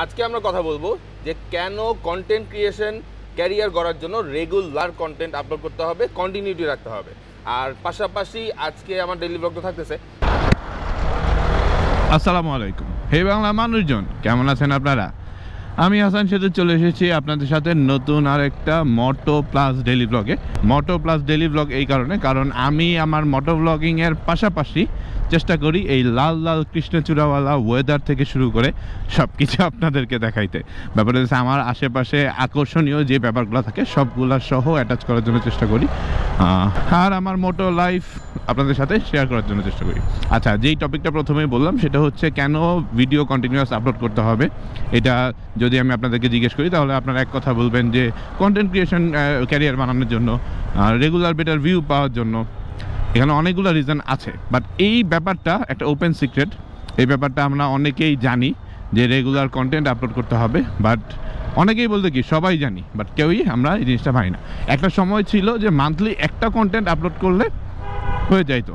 আজকে আমরা কথা বলবো যে কেন কন্টেন্ট ক্রিয়েশন ক্যারিয়ার গড়ার জন্য রেগুলার কন্টেন্ট আপলোড করতে হবে, কন্টিনিউটি রাখতে হবে। আর পাশাপাশি আজকে আমার ডেইলি ব্লগ তো থাকতেছে। আসসালামু আলাইকুম, হে বাংলা মানুষজন, কেমন আছেন আপনারা? আমি হাসান সেতু চলে এসেছি আপনাদের সাথে নতুন আর একটা মোটো প্লাস ডেইলি ব্লগে। মোটো প্লাস ডেইলি ব্লগ এই কারণ আমি আমার মোটো ব্লগিংয়ের পাশাপাশি চেষ্টা করি এই লাল লাল কৃষ্ণচূড়াওয়ালা ওয়েদার থেকে শুরু করে সব কিছু আপনাদেরকে দেখাইতে। ব্যাপারটা হচ্ছে আমার আশেপাশে আকর্ষণীয় যে ব্যাপারগুলো থাকে সবগুলো সহ অ্যাটাচ করার জন্য চেষ্টা করি, আর আমার মোটো লাইফ আপনাদের সাথে শেয়ার করার জন্য চেষ্টা করি। আচ্ছা, যেই টপিকটা প্রথমেই বললাম সেটা হচ্ছে কেন ভিডিও কন্টিনিউয়াস আপলোড করতে হবে। এটা যদি আমি আপনাদেরকে জিজ্ঞেস করি তাহলে আপনারা এক কথা বলবেন যে কন্টেন্ট ক্রিয়েশন ক্যারিয়ার বানানোর জন্য, রেগুলার বেটার ভিউ পাওয়ার জন্য। এখানে অনেকগুলো রিজন আছে, বাট এই ব্যাপারটা একটা ওপেন সিক্রেট। এই ব্যাপারটা আমরা অনেকেই জানি যে রেগুলার কন্টেন্ট আপলোড করতে হবে, বাট অনেকেই বলতে কি সবাই জানি, বাট কেউই আমরা এই জিনিসটা পাই না। একটা সময় ছিল যে মান্থলি একটা কন্টেন্ট আপলোড করলে হয়ে যাইতো।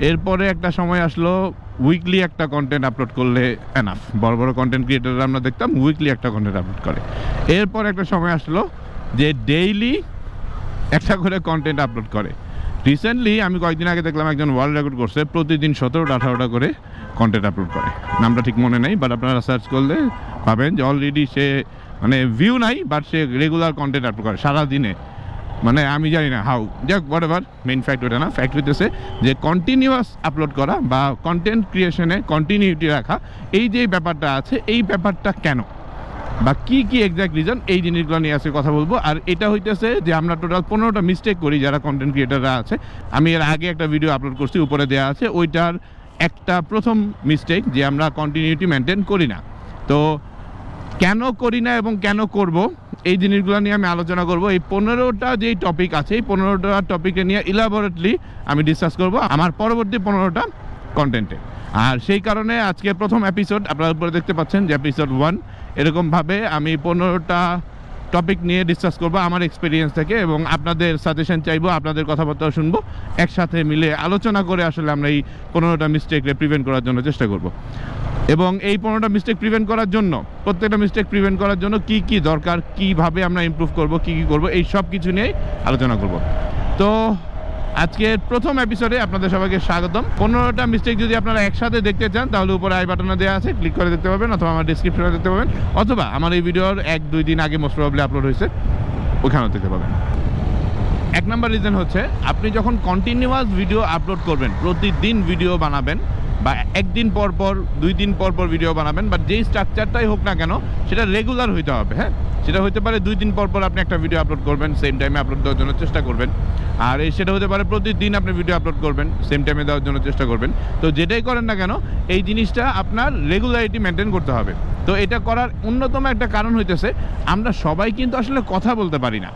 এরপরে একটা সময় আসলো উইকলি একটা কন্টেন্ট আপলোড করলে এনাফ। বড় বড় কন্টেন্ট ক্রিয়েটাররা আমরা দেখতাম উইকলি একটা কন্টেন্ট আপলোড করে। এরপর একটা সময় আসলো যে ডেইলি একটা করে কন্টেন্ট আপলোড করে। রিসেন্টলি আমি কয়েকদিন আগে দেখলাম একজন ওয়ার্ল্ড রেকর্ড করছে, প্রতিদিন 17-18টা করে কন্টেন্ট আপলোড করে। নামটা ঠিক মনে নেই, বাট আপনারা সার্চ করলে পাবেন যে অলরেডি সে মানে ভিউ নাই, but say regular content upload করে সারাদিনে। মানে আমি জানি না হাউ, যাক হোয়াট এভার, মেইন ফ্যাক্ট ওটা না। ফ্যাক্ট হইতেছে যে কন্টিনিউয়াস আপলোড করা বা কন্টেন্ট ক্রিয়েশনে কন্টিনিউটি রাখা, এই যে ব্যাপারটা আছে, এই ব্যাপারটা কেন বা কী কী এক্স্যাক্ট রিজন, এই জিনিসগুলো নিয়ে আজকে কথা বলবো। আর এটা হইতেছে যে আমরা টোটাল 15টা মিস্টেক করি যারা কন্টেন্ট ক্রিয়েটাররা আছে। আমি এর আগে একটা ভিডিও আপলোড করছি, উপরে দেওয়া আছে। ওইটার একটা প্রথম মিস্টেক যে আমরা কন্টিনিউটি মেনটেন করি না। তো কেন করি না এবং কেন করব, এই জিনিসগুলো নিয়ে আমি আলোচনা করব। এই 15টা যেই টপিক আছে, এই 15টা টপিকে নিয়ে ইলাবোরেটলি আমি ডিসকাস করব আমার পরবর্তী 15টা কন্টেন্টে। আর সেই কারণে আজকে প্রথম এপিসোড আপনারা উপরে দেখতে পাচ্ছেন যে এপিসোড 1। এরকমভাবে আমি 15টা টপিক নিয়ে ডিসকাস করব আমার এক্সপিরিয়েন্স থেকে, এবং আপনাদের সাজেশন চাইবো, আপনাদের কথাবার্তা শুনবো, একসাথে মিলে আলোচনা করে আসলে আমরা এই 15টা মিস্টেককে প্রিভেন্ট করার জন্য চেষ্টা করব। এবং এই 15টা মিস্টেক প্রিভেন্ট করার জন্য, প্রত্যেকটা মিস্টেক প্রিভেন্ট করার জন্য কী কী দরকার, কীভাবে আমরা ইমপ্রুভ করব, কী কী করব, এই সব কিছু নিয়েই আলোচনা করব। তো আজকের প্রথম এপিসোডে আপনাদের সবাইকে স্বাগতম। 15টা মিস্টেক যদি আপনারা একসাথে দেখতে চান তাহলে উপরে আই বাটনে দেওয়া আছে, ক্লিক করে দেখতে পাবেন, অথবা আমার ডিসক্রিপশনে দেখতে পাবেন, অথবা আমার এই ভিডিওর 1-2 দিন আগে মোস্ট প্রবাবলি আপলোড হয়েছে, ওখানেও দেখতে পাবেন। 1 নম্বর রিজন হচ্ছে আপনি যখন কন্টিনিউয়াস ভিডিও আপলোড করবেন, প্রতিদিন ভিডিও বানাবেন বা একদিন পর পর 2 দিন পর পর ভিডিও বানাবেন, বাট যেই স্ট্রাকচারটাই হোক না কেন সেটা রেগুলার হইতে হবে। হ্যাঁ, সেটা হতে পারে 2 দিন পর পর আপনি একটা ভিডিও আপলোড করবেন, সেম টাইমে আপলোড দেওয়ার জন্য চেষ্টা করবেন। আর সেটা হতে পারে প্রতিদিন আপনি ভিডিও আপলোড করবেন, সেম টাইমে দেওয়ার জন্য চেষ্টা করবেন। তো যেটাই করেন না কেন এই জিনিসটা আপনার রেগুলারিটি মেনটেন করতে হবে। তো এটা করার অন্যতম একটা কারণ হইতেছে আমরা সবাই কিন্তু আসলে কথা বলতে পারি না,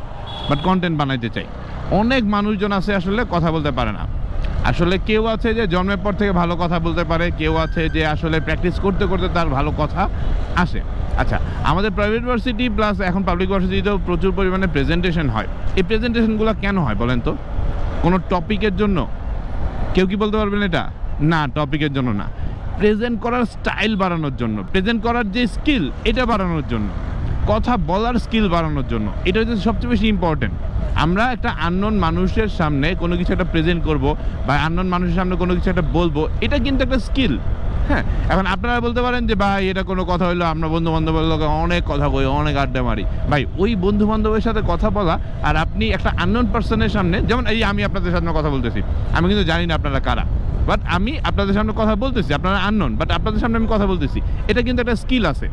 বাট কন্টেন্ট বানাইতে চাই। অনেক মানুষজন আছে আসলে কথা বলতে পারে না। আসলে কেউ আছে যে জন্মের পর থেকে ভালো কথা বলতে পারে, কেউ আছে যে আসলে প্র্যাকটিস করতে করতে তার ভালো কথা আসে। আচ্ছা, আমাদের প্রাইভেট ভার্সিটি প্লাস এখন পাবলিক ভার্সিটিতেও প্রচুর পরিমাণে প্রেজেন্টেশন হয়। এই প্রেজেন্টেশনগুলো কেন হয় বলেন তো? কোনো টপিকের জন্য? কেউ কি বলতে পারবেন এটা? না, টপিকের জন্য না। প্রেজেন্ট করার স্টাইল বাড়ানোর জন্য, প্রেজেন্ট করার যে স্কিল এটা বাড়ানোর জন্য, কথা বলার স্কিল বাড়ানোর জন্য। এটা হচ্ছে সবচেয়ে বেশি ইম্পর্টেন্ট। আমরা একটা আননোন মানুষের সামনে কোনো কিছু একটা প্রেজেন্ট করব বা আননোন মানুষের সামনে কোনো কিছু একটা বলবো, এটা কিন্তু একটা স্কিল। হ্যাঁ, এখন আপনারা বলতে পারেন যে ভাই এটা কোনো কথা হইলো, আমরা বন্ধু বান্ধবের লোক অনেক কথা কই, অনেক আড্ডা মারি। ভাই, ওই বন্ধু বান্ধবের সাথে কথা বলা আর আপনি একটা আননোন পার্সনের সামনে, যেমন এই আমি আপনাদের সামনে কথা বলতেছি, আমি কিন্তু জানি না আপনারা কারা, বাট আমি আপনাদের সামনে কথা বলতেছি, আপনারা আননোন, বাট আপনাদের সামনে আমি কথা বলতেছি, এটা কিন্তু একটা স্কিল আছে।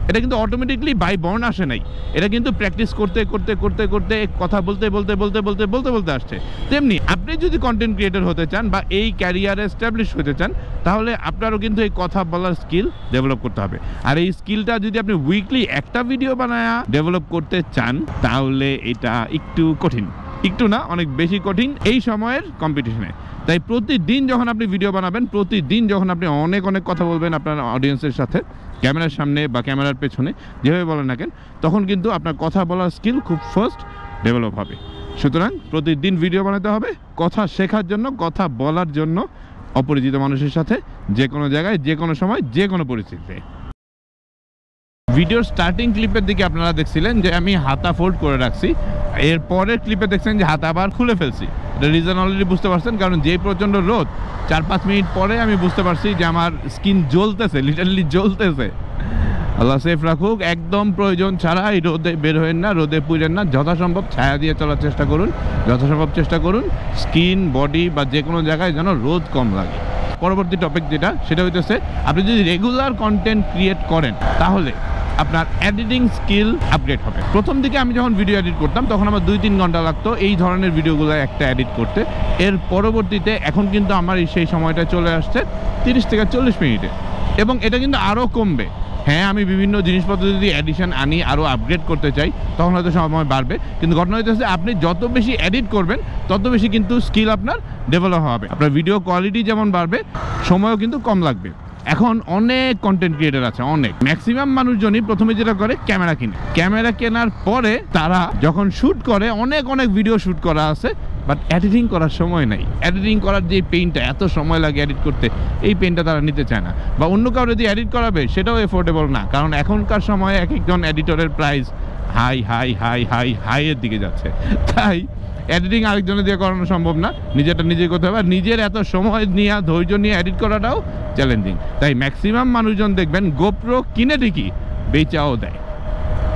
এটা কিন্তু অটোমেটিকলি বাই বর্ন আসে নাই, এটা কিন্তু প্র্যাকটিস করতে করতে করতে করতে কথা বলতে বলতে বলতে বলতে বলতে বলতে আসছে। তেমনি আপনি যদি কন্টেন্ট ক্রিয়েটর হতে চান বা এই ক্যারিয়ারে এস্টাবলিশ হতে চান, তাহলে আপনারও কিন্তু এই কথা বলার স্কিল ডেভেলপ করতে হবে। আর এই স্কিলটা যদি আপনি উইকলি একটা ভিডিও বানায় ডেভেলপ করতে চান তাহলে এটা একটু কঠিন, একটু না অনেক বেশি কঠিন এই সময়ের কম্পিটিশনে। তাই প্রতিদিন যখন আপনি ভিডিও বানাবেন, প্রতিদিন যখন আপনি অনেক অনেক কথা বলবেন আপনার অডিয়েন্সের সাথে, ক্যামেরার সামনে বা ক্যামেরার পেছনে, যেভাবে বলেন না কেন, তখন কিন্তু আপনার কথা বলার স্কিল খুব ফার্স্ট ডেভেলপ হবে। সুতরাং প্রতিদিন ভিডিও বানাতে হবে কথা শেখার জন্য, কথা বলার জন্য, অপরিচিত মানুষের সাথে, যে কোনো জায়গায়, যে কোনো সময়, যে কোনো পরিস্থিতিতে। ভিডিওর স্টার্টিং ক্লিপের দিকে আপনারা দেখছিলেন যে আমি হাতা ফোল্ড করে রাখছি, এর পরের ক্লিপে দেখছেন যে হাতা আবার খুলে ফেলছি। এটা রিজন অলরেডি বুঝতে পারছেন, কারণ যেই প্রচণ্ড রোদ 4-5 মিনিট পরে আমি বুঝতে পারছি যে আমার স্কিন জ্বলতেছে, লিটারালি জ্বলতেছে। আল্লাহ সেফ রাখুক। একদম প্রয়োজন ছাড়া এই রোদে বের হবেন না, রোদে পুড়েন না, যথাসম্ভব ছায়া দিয়ে চলার চেষ্টা করুন, যথাসম্ভব চেষ্টা করুন স্কিন বডি বা যে কোনো জায়গায় যেন রোদ কম লাগে। পরবর্তী টপিক যেটা, সেটা হইতেছে আপনি যদি রেগুলার কন্টেন্ট ক্রিয়েট করেন তাহলে আপনার এডিটিং স্কিল আপগ্রেড হবে। প্রথম দিকে আমি যখন ভিডিও এডিট করতাম তখন আমার 2-3 ঘন্টা লাগতো এই ধরনের ভিডিওগুলো একটা এডিট করতে। এর পরবর্তীতে এখন কিন্তু আমার সেই সময়টা চলে আসছে 30 থেকে 40 মিনিটে, এবং এটা কিন্তু আরও কমবে। হ্যাঁ, আমি বিভিন্ন জিনিসপত্র যদি এডিশন আনি, আরও আপগ্রেড করতে চাই, তখন হয়তো সময় বাড়বে, কিন্তু ঘটনা হইতেছে আপনি যত বেশি এডিট করবেন তত বেশি কিন্তু স্কিল আপনার ডেভেলপ হবে। আপনার ভিডিও কোয়ালিটি যেমন বাড়বে, সময়ও কিন্তু কম লাগবে। এখন অনেক কন্টেন্ট ক্রিয়েটার আছে, অনেক, ম্যাক্সিমাম মানুষজনই প্রথমে যেটা করে ক্যামেরা কিনে। ক্যামেরা কেনার পরে তারা যখন শ্যুট করে, অনেক ভিডিও শ্যুট করা আছে, বাট এডিটিং করার সময় নাই। এডিটিং করার যে পেইনটা, এত সময় লাগে এডিট করতে, এই পেইনটা তারা নিতে চায় না, বা অন্য কারো যদি এডিট করাবে সেটাও এফোর্ডেবল না, কারণ এখনকার সময়ে এক একজন এডিটরের প্রাইস হাই এর দিকে যাচ্ছে। তাই এডিটিং আরেকজনের দিয়ে করানো সম্ভব না, নিজেরটা নিজে করতে হবে। আর নিজের এত সময় নিয়ে, ধৈর্য নিয়ে এডিট করাটাও চ্যালেঞ্জিং। তাই ম্যাক্সিমাম মানুষজন দেখবেন গোপ্রো কিনে ঠিকই বেচাও দেয়।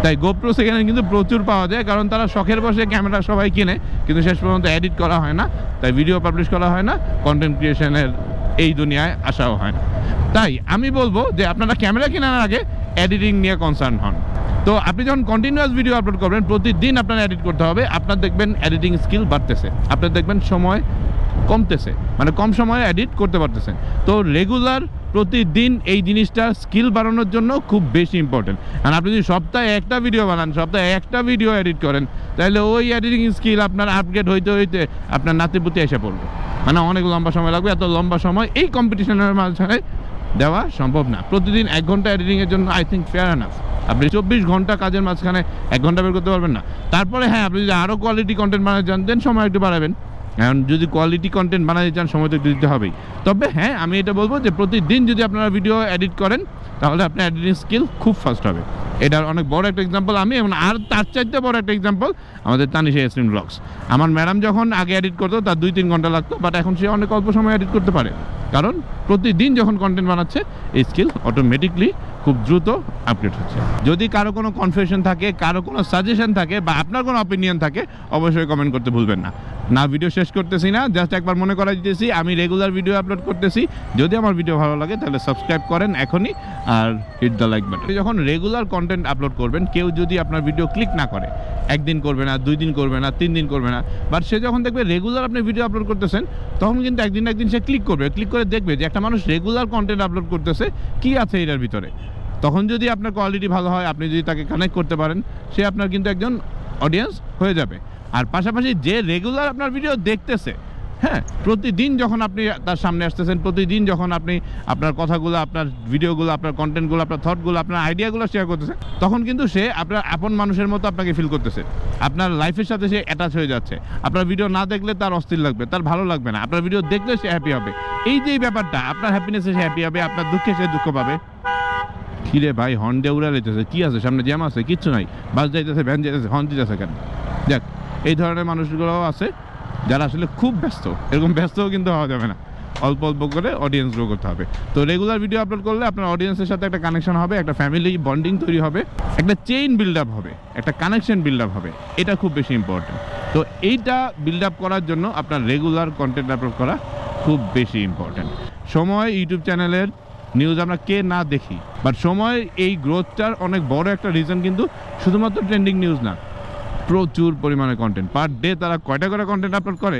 তাই গোপ্রো সেখানে কিন্তু প্রচুর পাওয়া যায়, কারণ তারা শখের বসে ক্যামেরা সবাই কিনে, কিন্তু শেষ পর্যন্ত এডিট করা হয় না, তাই ভিডিও পাবলিশ করা হয় না, কন্টেন্ট ক্রিয়েশনের এই দুনিয়ায় আসাও হয় না। তাই আমি বলবো যে আপনারা ক্যামেরা কেনার আগে এডিটিং নিয়ে কনসার্ন হন। তো আপনি যখন কন্টিনিউয়াস ভিডিও আপলোড করবেন, প্রতিদিন আপনার এডিট করতে হবে, আপনার দেখবেন এডিটিং স্কিল বাড়তেছে, আপনার দেখবেন সময় কমতেছে, মানে কম সময়ে এডিট করতে পারতেছেন। তো রেগুলার প্রতিদিন এই জিনিসটা স্কিল বাড়ানোর জন্য খুব বেশি ইম্পর্টেন্ট। আর আপনি যদি সপ্তাহে একটা ভিডিও বানান, সপ্তাহে একটা ভিডিও এডিট করেন, তাহলে ওই এডিটিং স্কিল আপনার আপগ্রেড হইতে হইতে আপনার নাতিপুতি এসে পড়বে, মানে অনেক লম্বা সময় লাগবে। এত লম্বা সময় এই কম্পিটিশনের মাঝখানে দেওয়া সম্ভব না। প্রতিদিন 1 ঘন্টা এডিটিংয়ের জন্য আই থিঙ্ক ফেয়ার এনাফ। আপনি 24 ঘন্টা কাজের মাঝখানে 1 ঘন্টা বের করতে পারবেন না। তারপরে হ্যাঁ, আপনি যদি আরও কোয়ালিটি কন্টেন্ট বানাতে চান, দেন সময় একটু বাড়াবেন। এখন যদি কোয়ালিটি কন্টেন্ট বানাতে চান, সময় তো একটু দিতে হবেই। তবে হ্যাঁ, আমি এটা বলবো যে প্রতিদিন যদি আপনারা ভিডিও এডিট করেন, তাহলে আপনার এডিটিং স্কিল খুব ফাস্ট হবে। এটার অনেক বড় একটা এক্সাম্পল আমি, এবং আর তার চাইতে বড় একটা এক্সাম্পল আমাদের তানিশা ইয়াসমিন ব্লগস। আমার ম্যাডাম যখন আগে এডিট করতো তার 2-3 ঘন্টা লাগতো, বাট এখন সে অনেক অল্প সময় এডিট করতে পারে, কারণ প্রতিদিন যখন কন্টেন্ট বানাচ্ছে এই স্কিল অটোমেটিকলি খুব দ্রুত আপগ্রেড হচ্ছে। যদি কারো কোনো কনফিউশন থাকে, কারো কোনো সাজেশন থাকে, বা আপনার কোনো অপিনিয়ন থাকে, অবশ্যই কমেন্ট করতে ভুলবেন না। ভিডিও শেষ করতেছি না, জাস্ট একবার মনে করাই দিতেছি আমি রেগুলার ভিডিও আপলোড করতেছি। যদি আমার ভিডিও ভালো লাগে তাহলে সাবস্ক্রাইব করেন এখনই, আর হিট দ্য লাইক বাটন। যখন রেগুলার কন্টেন্ট আপলোড করবেন, কেউ যদি আপনার ভিডিও ক্লিক না করে, 1 দিন করবে না, 2 দিন করবে না, 3 দিন করবে না, বাট সে যখন দেখবে রেগুলার আপনি ভিডিও আপলোড করতেছেন, তখন কিন্তু একদিন সে ক্লিক করবে, ক্লিক করে দেখবে যে একটা মানুষ রেগুলার কন্টেন্ট আপলোড করতেছে, কি আছে এটার ভিতরে। তখন যদি আপনার কোয়ালিটি ভালো হয়, আপনি যদি তাকে কানেক্ট করতে পারেন, সে আপনার কিন্তু একজন অডিয়েন্স হয়ে যাবে। আর পাশাপাশি যে রেগুলার আপনার ভিডিও দেখতেছে, হ্যাঁ, প্রতিদিন যখন আপনি তার সামনে আসতেছেন, প্রতিদিন যখন আপনি আপনার কথাগুলো, আপনার ভিডিওগুলো, আপনার কন্টেন্টগুলো, আপনার থটগুলো, আপনার আইডিয়াগুলো শেয়ার করতেছেন, তখন কিন্তু সে আপনার আপন মানুষের মতো আপনাকে ফিল করতেছে। আপনার লাইফের সাথে সে অ্যাটাচ হয়ে যাচ্ছে। আপনার ভিডিও না দেখলে তার অস্থির লাগবে, তার ভালো লাগবে না। আপনার ভিডিও দেখলে সে হ্যাপি হবে। এই যে ব্যাপারটা, আপনার হ্যাপিনেসে সে হ্যাপি হবে, আপনার দুঃখে সে দুঃখ পাবে। কিরে ভাই, হর্ন দিয়ে উড়া লেতেছে, কি আছে সামনে, জ্যাম আছে? কিচ্ছু নাই, বাস যাইতেছে, ভ্যান যাইতেছে, হর্ন দিতেছে কেন? যাক, এই ধরনের মানুষগুলোও আছে যারা আসলে খুব ব্যস্ত। এরকম ব্যস্তও কিন্তু হওয়া যাবে না, অল্প অল্প করে অডিয়েন্স গ্রো করতে হবে। তো রেগুলার ভিডিও আপলোড করলে আপনার অডিয়েন্সের সাথে একটা কানেকশন হবে, একটা ফ্যামিলি বন্ডিং তৈরি হবে, একটা চেইন বিল্ড আপ হবে, একটা কানেকশন বিল্ড আপ হবে। এটা খুব বেশি ইম্পর্টেন্ট। তো এইটা বিল্ড আপ করার জন্য আপনার রেগুলার কন্টেন্ট আপলোড করা খুব বেশি ইম্পর্টেন্ট। সময় ইউটিউব চ্যানেলের নিউজ আমরা কে না দেখি, বাট সময় এই গ্রোথটার অনেক বড় একটা রিজন কিন্তু শুধুমাত্র ট্রেন্ডিং নিউজ না, প্রচুর পরিমাণে কন্টেন্ট। পার ডে তারা কয়টা করে কন্টেন্ট আপলোড করে,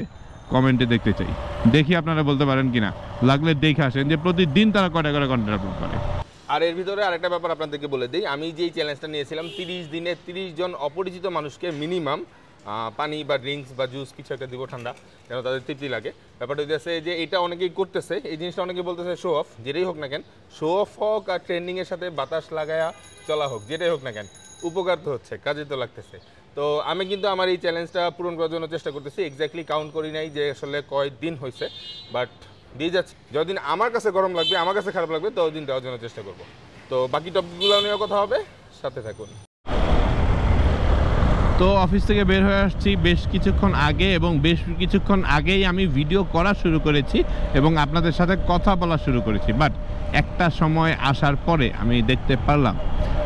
কমেন্টে দেখতে চাই, দেখি আপনারা বলতে পারেন কিনা, লাগলে দেখে আসেন যে প্রতিদিন তারা কয়টা করে কন্টেন্ট আপলোড করে। আর এর ভিতরে আরেকটা ব্যাপার আপনাদেরকে বলে দিই, আমি যেই চ্যালেঞ্জটা নিয়েছিলাম 30 দিনে 30 জন অপরিচিত মানুষকে মিনিমাম পানি বা ড্রিঙ্কস বা জুস কিছু একটা দিব ঠান্ডা, যেন তাদের তৃপ্তি লাগে। ব্যাপারটা হচ্ছে যে এটা অনেকেই করতেছে, এই জিনিসটা অনেকেই বলতেছে শো অফ, যেটাই হোক না কেন, শো অফ হোক আর ট্রেন্ডিংয়ের সাথে বাতাস লাগায়া চলা হোক, যেটাই হোক না কেন, উপকার তো হচ্ছে, কাজে তো লাগতেছে। তো আমি কিন্তু আমার এই চ্যালেঞ্জটা পূরণ করার জন্য চেষ্টা করতেছি। এক্স্যাক্টলি কাউন্ট করি নাই যে আসলে কয়দিন হয়েছে, বাট দিয়ে যাচ্ছে। যতদিন আমার কাছে গরম লাগবে, আমার কাছে খারাপ লাগবে, ততদিন দেওয়ার জন্য চেষ্টা করবো। তো বাকি টপিকগুলো নিয়ে কথা হবে সাথে থাকুন। তো অফিস থেকে বের হয়ে আসছি বেশ কিছুক্ষণ আগে এবং বেশ কিছুক্ষণ আগেই আমি ভিডিও করা শুরু করেছি এবং আপনাদের সাথে কথা বলা শুরু করেছি, বাট একটা সময় আসার পরে আমি দেখতে পারলাম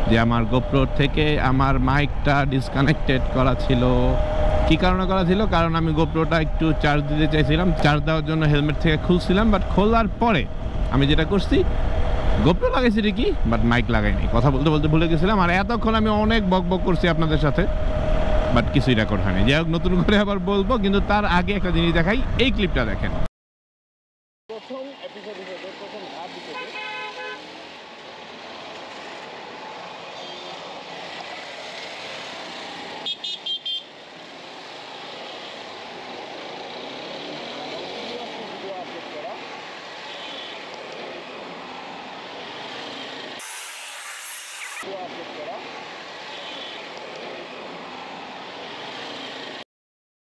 যে আমার গোপ্রো থেকে আমার মাইকটা ডিসকানেক্টেড করা ছিল। কী কারণে করা ছিল? কারণ আমি গোপ্রোটা একটু চার্জ দিতে চাইছিলাম, চার্জ দেওয়ার জন্য হেলমেট থেকে খুলছিলাম, বাট খোলার পরে আমি যেটা করছি গোপ্রো লাগাইছি ঠিকই, বাট মাইক লাগাইনি। কথা বলতে বলতে ভুলে গেছিলাম, আর এতক্ষণ আমি অনেক বকবক করছি আপনাদের সাথে, বাট কিছুই রেকর্ড হয়নি। যাই হোক, নতুন করে আবার বলবো, কিন্তু তার আগে একটা জিনিস দেখাই, এই ক্লিপটা দেখেন। প্রথম এপিসোড হিসেবে প্রথম ধাপ হিসেবে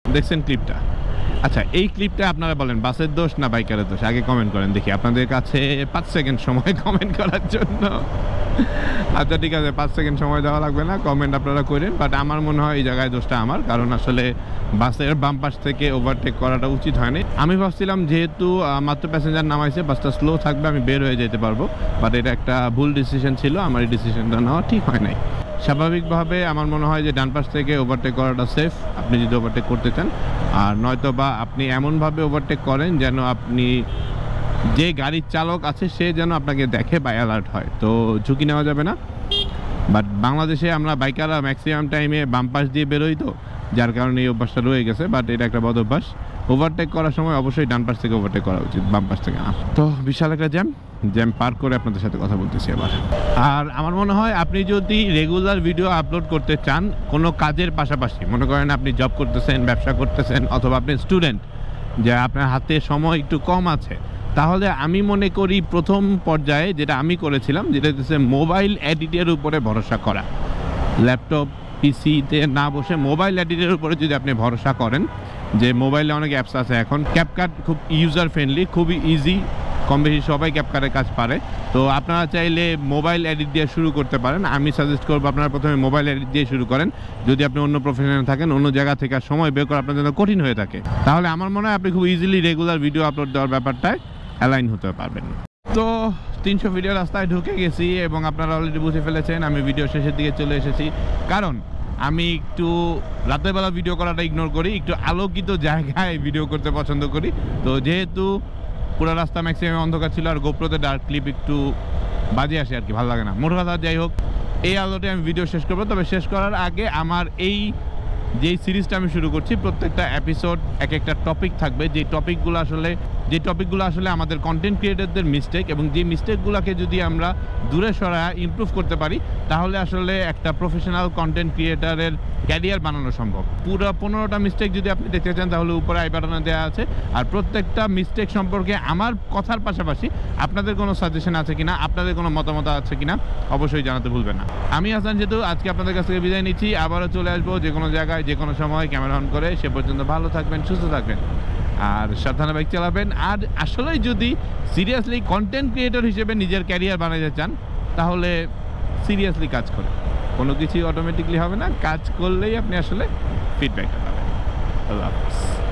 দেখছেন ক্লিপটা? আচ্ছা, এই ক্লিপটা আপনারা বলেন বাসের দোষ না বাইকারের দোষ? আগে কমেন্ট করেন দেখি, আপনাদের কাছে 5 সেকেন্ড সময় কমেন্ট করার জন্য। আচ্ছা ঠিক আছে, 5 সেকেন্ড সময় দেওয়া লাগবে না, কমেন্ট আপনারা করেন। বাট আমার মনে হয় এই জায়গায় দোষটা আমার, কারণ আসলে বাসের বাম পাশ থেকে ওভারটেক করাটা উচিত হয়নি। আমি ভাবছিলাম যেহেতু মাত্র প্যাসেঞ্জার নামাইছে, বাসটা স্লো থাকবে, আমি বের হয়ে যেতে পারবো, বাট এটা একটা ভুল ডিসিশন ছিল। আমার এই ডিসিশনটা নেওয়া ঠিক হয় নাই। স্বাভাবিকভাবে আমার মনে হয় যে ডান পাশ থেকে ওভারটেক করাটা সেফ, আপনি যদি ওভারটেক করতে চান। আর নয়তো বা আপনি এমনভাবে ওভারটেক করেন যেন আপনি যে গাড়ির চালক আছে সে যেন আপনাকে দেখে বা অ্যালার্ট হয়, তো ঝুঁকি নেওয়া যাবে না। বাট বাংলাদেশে আমরা বাইকাররা ম্যাক্সিমাম টাইমে বাম পাশ দিয়ে বেরোই, তো যার কারণে এই অভ্যাসটা রয়ে গেছে। বাট এটা একটা বদ অভ্যাস, ওভারটেক করার সময় অবশ্যই ডান পাশ থেকে ওভারটেক করা উচিত, বাম পাশ থেকে না। তো বিশাল একটা জ্যাম পার করে আপনাদের সাথে কথা বলতেছি এবার। আর আমার মনে হয় আপনি যদি রেগুলার ভিডিও আপলোড করতে চান কোনো কাজের পাশাপাশি, মনে করেন আপনি জব করতেছেন, ব্যবসা করতেছেন, অথবা আপনি স্টুডেন্ট, যে আপনার হাতে সময় একটু কম আছে, তাহলে আমি মনে করি প্রথম পর্যায়ে যেটা আমি করেছিলাম, যেটা হচ্ছে মোবাইল এডিটের উপরে ভরসা করা। ল্যাপটপ পিসিতে না বসে মোবাইল এডিটের উপরে যদি আপনি ভরসা করেন, যে মোবাইলে অনেক অ্যাপস আছে এখন, ক্যাপকাট খুব ইউজার ফ্রেন্ডলি, খুবই ইজি, কম বেশি সবাই ক্যাপকাটের কাজ পারে। তো আপনারা চাইলে মোবাইল এডিট দিয়ে শুরু করতে পারেন। আমি সাজেস্ট করবো আপনারা প্রথমে মোবাইল এডিট দিয়ে শুরু করেন। যদি আপনি অন্য প্রফেশনে থাকেন, অন্য জায়গা থেকে সময় বের করা আপনার জন্য কঠিন হয়ে থাকে, তাহলে আমার মনে হয় আপনি খুব ইজিলি রেগুলার ভিডিও আপলোড দেওয়ার ব্যাপারটায় অ্যালাইন হতে পারবেন। তো 300 ভিডিও রাস্তায় ঢুকে গেছি এবং আপনারা অলরেডি বুঝে ফেলেছেন আমি ভিডিও শেষের দিকে চলে এসেছি, কারণ আমি একটু রাতের বেলা ভিডিও করাটা ইগনোর করি, একটু আলোকিত জায়গায় ভিডিও করতে পছন্দ করি। তো যেহেতু পুরো রাস্তা ম্যাক্সিমাম অন্ধকার ছিল আর গোপ্রোতে ডার্ক ক্লিপ একটু বাজে আসে আর কি, ভালো লাগে না। মোট কথা যাই হোক, এই আলোতে আমি ভিডিও শেষ করবো। তবে শেষ করার আগে আমার এই যেই সিরিজটা আমি শুরু করছি, প্রত্যেকটা এপিসোড এক একটা টপিক থাকবে, যে টপিকগুলো আসলে আমাদের কন্টেন্ট ক্রিয়েটরদের মিস্টেক, এবং যে মিস্টেকগুলোকে যদি আমরা দূরে সরায় ইমপ্রুভ করতে পারি, তাহলে আসলে একটা প্রফেশনাল কন্টেন্ট ক্রিয়েটারের ক্যারিয়ার বানানো সম্ভব। পুরো 15টা মিস্টেক যদি আপনি দেখতে চান, তাহলে উপরে আই বাটনে দেওয়া আছে। আর প্রত্যেকটা মিস্টেক সম্পর্কে আমার কথার পাশাপাশি আপনাদের কোনো সাজেশন আছে কিনা, আপনাদের কোনো মতামত আছে কিনা, অবশ্যই জানাতে ভুলবেন না। আমি হাসান সেতু আজকে আপনাদের কাছ থেকে বিদায় নিচ্ছি। আবারও চলে আসবো যে কোনো জায়গায় যে কোনো সময় ক্যামেরা অন করে। সে পর্যন্ত ভালো থাকবেন, সুস্থ থাকবেন, আর সাবধানে বাইক চালাবেন। আর আসলে যদি সিরিয়াসলি কন্টেন্ট ক্রিয়েটর হিসেবে নিজের ক্যারিয়ার বানাতে চান, তাহলে সিরিয়াসলি কাজ করে, কোনো কিছুই অটোমেটিকলি হবে না, কাজ করলেই আপনি আসলে ফিডব্যাকটা পাবেন। আল্লাহ হাফেজ।